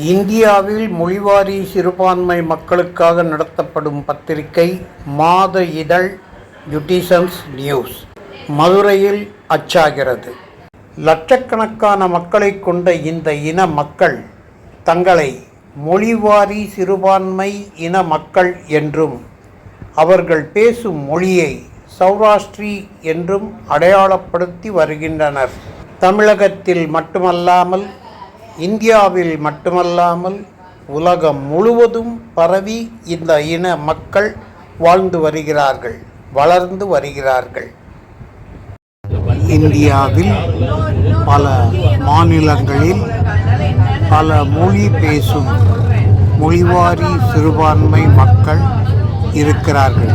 இந்தியாவில் மொழிவாரி சிறுபான்மை மக்களுக்காக நடத்தப்படும் பத்திரிகை மாத இதழ் ஜுடிஷன்ஸ் நியூஸ் மதுரையில் அச்சாகிறது. லட்சக்கணக்கான மக்களை கொண்ட இந்த இன மக்கள் தங்களை மொழிவாரி சிறுபான்மை இன மக்கள் என்றும் அவர்கள் பேசும் மொழியை சௌராஷ்டிரி என்றும் அடையாளப்படுத்தி வருகின்றனர். தமிழகத்தில் மட்டுமல்லாமல் இந்தியாவில் மட்டுமல்லாமல் உலகம் முழுவதும் பரவி இந்த இன மக்கள் வாழ்ந்து வருகிறார்கள், வளர்ந்து வருகிறார்கள். இந்தியாவில் பல மாநிலங்களில் பல மொழி பேசும் மொழிவாரி சிறுபான்மை மக்கள் இருக்கிறார்கள்.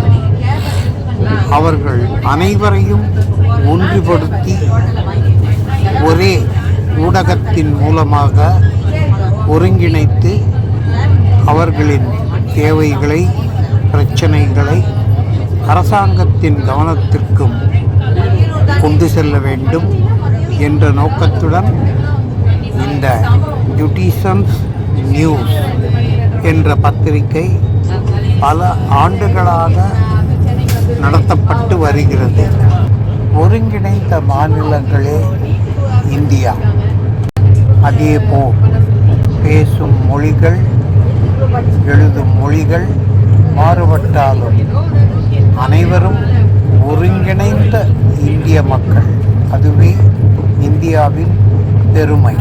அவர்கள் அனைவரையும் ஒன்றுபடுத்தி ஒரே ஊடகத்தின் மூலமாக ஒருங்கிணைத்து அவர்களின் தேவைகளை, பிரச்சனைகளை அரசாங்கத்தின் கவனத்திற்கும் கொண்டு செல்ல வேண்டும் என்ற நோக்கத்துடன் இந்த ஜுடிஷன்ஸ் நியூஸ் என்ற பத்திரிகை பல ஆண்டுகளாக நடத்தப்பட்டு வருகிறது. ஒருங்கிணைந்த மாநிலங்களே இந்தியா. அதேபோல் பேசும் மொழிகள், எழுதும் மொழிகள் மாறுபட்டாலும் அனைவரும் ஒருங்கிணைந்த இந்திய மக்கள். அதுவே இந்தியாவின் பெருமை.